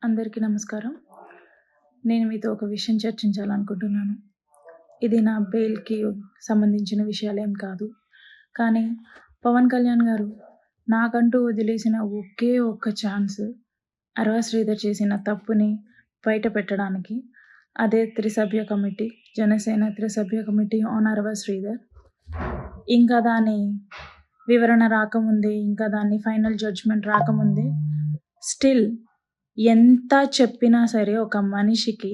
అందరికీ నమస్కారం. నేను మీతో ఒక విషయం చర్చించాలనుకుంటున్నాను. ఇది నా బెయిల్‌కి సంబంధించిన విషయాలేం కాదు. కానీ పవన్ కళ్యాణ్ గారు నాకంటూ వదిలేసిన ఒకే ఒక్క ఛాన్స్ అరవ శ్రీధర్ చేసిన తప్పుని బయట పెట్టడానికి. అదే త్రిసభ్య కమిటీ, జనసేన త్రిసభ్య కమిటీ ఆన్ అరవ శ్రీధర్. ఇంకా దాని వివరణ రాకముందే, ఇంకా దాని ఫైనల్ జడ్జ్‌మెంట్ రాకముందే స్టిల్ ఎంత చెప్పినా సరే ఒక మనిషికి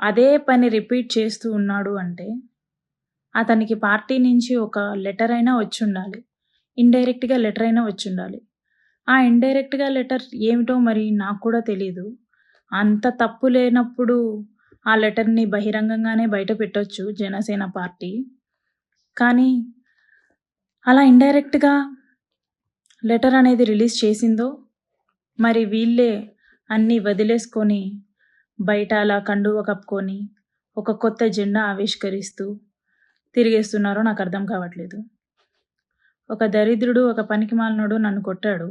అదే పని రిపీట్ చేస్తూ ఉన్నాడు అంటే అతనికి పార్టీ నుంచి ఒక లెటర్ అయినా వచ్చుండాలి. ఇండైరెక్ట్‌గా లెటర్ అయినా వచ్చుండాలి. ఆ ఇండైరెక్ట్‌గా లెటర్ ఏమిటో మరి నాకు కూడా తెలీదు. అంత తప్పు లేనప్పుడు ఆ లెటర్‌ని బహిరంగంగానే బయట పెట్టొచ్చు జనసేన పార్టీ. కానీ అలా ఇండైరెక్ట్‌గా లెటర్ అనేది రిలీజ్ చేసిందో మరి వీళ్ళే అన్నీ వదిలేసుకొని బయట అలా కండువ కప్పుకొని ఒక కొత్త జెండా ఆవిష్కరిస్తూ తిరిగేస్తున్నారో నాకు అర్థం కావట్లేదు. ఒక దరిద్రుడు, ఒక పనికిమాలినోడు నన్ను కొట్టాడు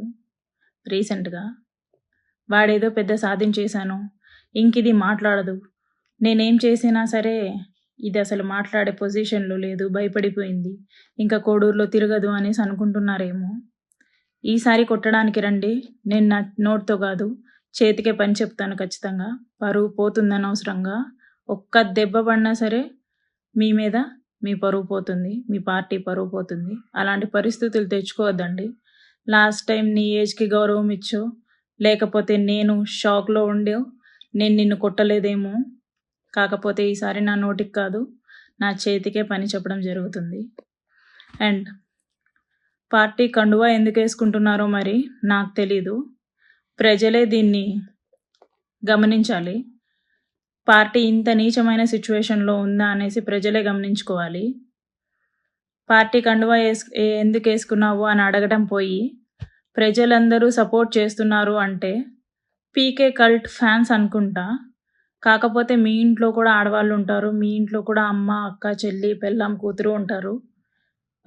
రీసెంట్‌గా. వాడేదో పెద్ద సాధించేశాను, ఇంకిది మాట్లాడదు, నేనేం చేసినా సరే ఇది అసలు మాట్లాడే పొజిషన్‌లో లేదు, భయపడిపోయింది, ఇంకా కోడూరులో తిరగదు అనేసి అనుకుంటున్నారేమో. ఈసారి కొట్టడానికి రండి, నేను నా నోటితో కాదు చేతికే పని చెప్తాను ఖచ్చితంగా. పరువు పోతుందనవసరంగా. ఒక్క దెబ్బ పడినా సరే మీ మీద మీ పరువు పోతుంది, మీ పార్టీ పరువు పోతుంది. అలాంటి పరిస్థితులు తెచ్చుకోవద్దండి. లాస్ట్ టైం నీ ఏజ్‌కి గౌరవం ఇచ్చో, లేకపోతే నేను షాక్‌లో ఉండో నేను నిన్ను కొట్టలేదేమో. కాకపోతే ఈసారి నా నోటికి కాదు, నా చేతికే పని చెప్పడం జరుగుతుంది. అండ్ పార్టీ కండువా ఎందుకేసుకుంటున్నారో మరి నాకు తెలీదు. ప్రజలే దీన్ని గమనించాలి. పార్టీ ఇంత నీచమైన సిచ్యువేషన్‌లో ఉందా అనేసి ప్రజలే గమనించుకోవాలి. పార్టీ కండువా ఎందుకేసుకున్నావు అని అడగడం పోయి, ప్రజలందరూ సపోర్ట్ చేస్తున్నారు అంటే పీకే కల్ట్ ఫ్యాన్స్ అనుకుంటా. కాకపోతే మీ ఇంట్లో కూడా ఆడవాళ్ళు ఉంటారు. మీ ఇంట్లో కూడా అమ్మ, అక్క, చెల్లి, పెళ్ళాం, కూతురు ఉంటారు.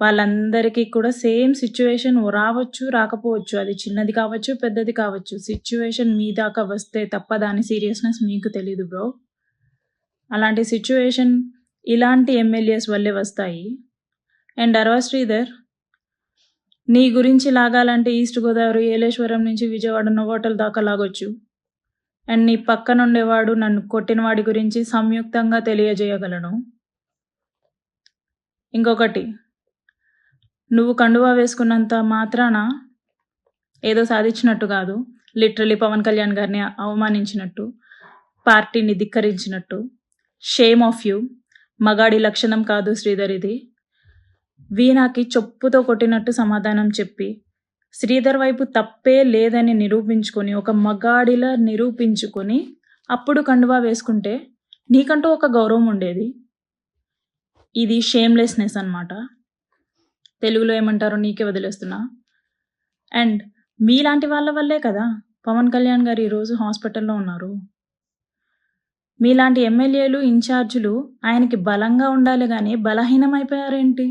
వాళ్ళందరికీ కూడా సేమ్ సిచ్యువేషన్ రావచ్చు, రాకపోవచ్చు. అది చిన్నది కావచ్చు, పెద్దది కావచ్చు. సిచ్యువేషన్ మీ దాకా వస్తే తప్ప దాని సీరియస్‌నెస్ మీకు తెలీదు బ్రో. అలాంటి సిచ్యువేషన్ ఇలాంటి ఎమ్మెల్యేస్ వల్లే వస్తాయి. అండ్ అరవ శ్రీధర్, నీ గురించి లాగాలంటే ఈస్ట్ గోదావరి, ఏలేశ్వరం నుంచి విజయవాడ నోవాటల్ దాకా లాగొచ్చు. అండ్ నీ పక్కనుండేవాడు నన్ను కొట్టిన వాడి గురించి సంయుక్తంగా తెలియజేయగలను. ఇంకొకటి, నువ్వు కండువా వేసుకున్నంత మాత్రాన ఏదో సాధించినట్టు కాదు. లిటరలీ పవన్ కళ్యాణ్ గారిని అవమానించినట్టు, పార్టీని ధిక్కరించినట్టు. Shame of you. మగాడి లక్షణం కాదు శ్రీధర్ ఇది. వీణాకి చొప్పుతో కొట్టినట్టు సమాధానం చెప్పి శ్రీధర్ వైపు తప్పే లేదని నిరూపించుకొని, ఒక మగాడిలా నిరూపించుకొని అప్పుడు కండువా వేసుకుంటే నీకంటూ ఒక గౌరవం ఉండేది. ఇది షేమ్లెస్నెస్ అన్నమాట. తెలుగులో ఏమంటారో నీకే వదిలేస్తున్నా. అండ్ మీలాంటి వాళ్ళ వల్లే కదా పవన్ కళ్యాణ్ గారు ఈరోజు హాస్పిటల్లో ఉన్నారు. మీలాంటి ఎమ్మెల్యేలు, ఇన్ఛార్జీలు ఆయనకి బలంగా ఉండాలి కానీ బలహీనమైపోయారేంటి?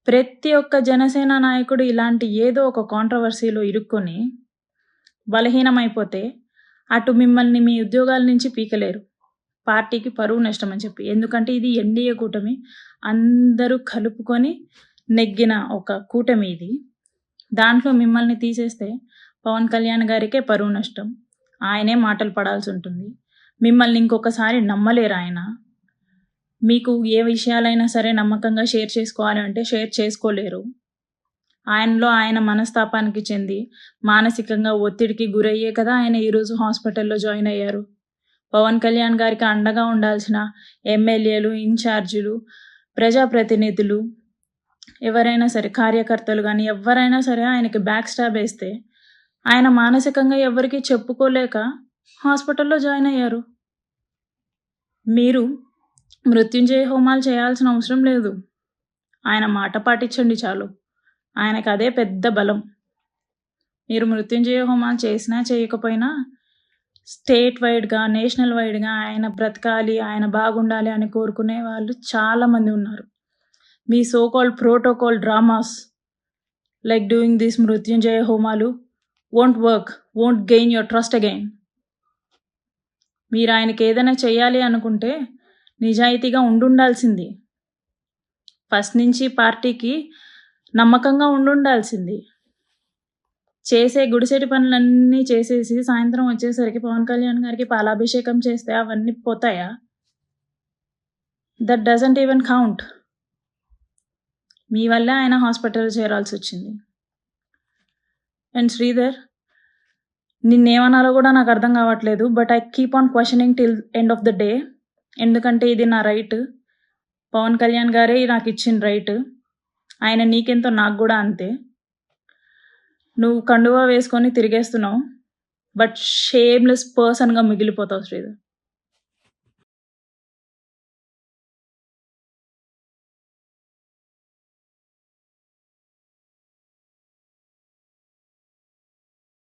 ప్రతి ఒక్క జనసేన నాయకుడు ఇలాంటి ఏదో ఒక కాంట్రవర్సీలో ఇరుక్కొని బలహీనమైపోతే అటు మిమ్మల్ని మీ ఉద్యోగాల నుంచి పీకలేరు. పార్టీకి పరువు నష్టం అని చెప్పి. ఎందుకంటే ఇది ఎన్డీఏ కూటమి, అందరూ కలుపుకొని నెగ్గిన ఒక కూటమి ఇది. దాంట్లో మిమ్మల్ని తీసేస్తే పవన్ కళ్యాణ్ గారికే పరువు నష్టం. ఆయనే మాటలు పడాల్సి ఉంటుంది. మిమ్మల్ని ఇంకొకసారి నమ్మలేరు ఆయన. మీకు ఏ విషయాలైనా సరే నమ్మకంగా షేర్ చేసుకోవాలి అంటే షేర్ చేసుకోలేరు. ఆయనలో ఆయన మనస్తాపానికి చెంది మానసికంగా ఒత్తిడికి గురయ్యే కదా ఆయన ఈరోజు హాస్పిటల్లో జాయిన్ అయ్యారు. పవన్ కళ్యాణ్ గారికి అండగా ఉండాల్సిన ఎమ్మెల్యేలు, ఇన్ఛార్జీలు, ప్రజాప్రతినిధులు, ఎవరైనా సరే, కార్యకర్తలు కానీ ఎవరైనా సరే ఆయనకి బ్యాక్ స్టాబ్ వేస్తే ఆయన మానసికంగా ఎవరికి చెప్పుకోలేక హాస్పిటల్లో జాయిన్ అయ్యారు. మీరు మృత్యుంజయ హోమాలు చేయాల్సిన అవసరం లేదు. ఆయన మాట పాటించండి చాలు. ఆయనకు అదే పెద్ద బలం. మీరు మృత్యుంజయ హోమాలు చేసినా చేయకపోయినా స్టేట్ వైడ్గా, నేషనల్ వైడ్గా ఆయన బ్రతకాలి, ఆయన బాగుండాలి అని కోరుకునే వాళ్ళు చాలామంది ఉన్నారు. మీ so called protocol dramas like doing this మృత్యుంజయ హోమాలు won't work, won't gain your trust again. మీరు ఆయనకి ఏదైనా చేయాలి అనుకుంటే నిజాయితీగా ఉండుండాల్సింది. ఫస్ట్ నుంచి పార్టీకి నమ్మకంగా ఉండుండాల్సింది. చేసే గుడిసెటి పనులన్నీ చేసేసి సాయంత్రం వచ్చేసరికి పవన్ కళ్యాణ్ గారికి పాలాభిషేకం చేస్తే అవన్నీ పోతాయా? That doesn't even count. మీ వల్ల ఆయన హాస్పిటల్ చేరాల్సి వచ్చింది. అండ్ శ్రీధర్, నిన్నేమనాలో కూడా నాకు అర్థం కావట్లేదు. But I keep on questioning till end of the day. ఎందుకంటే ఇది నా రైట్. పవన్ కళ్యాణ్ గారే నాకు ఇచ్చిన రైట్. ఆయన నీకెంతో నాకు కూడా అంతే. నువ్వు కండువా వేసుకొని తిరిగేస్తున్నావు, బట్ షేమ్లెస్ పర్సన్గా మిగిలిపోతావు శ్రీధర్.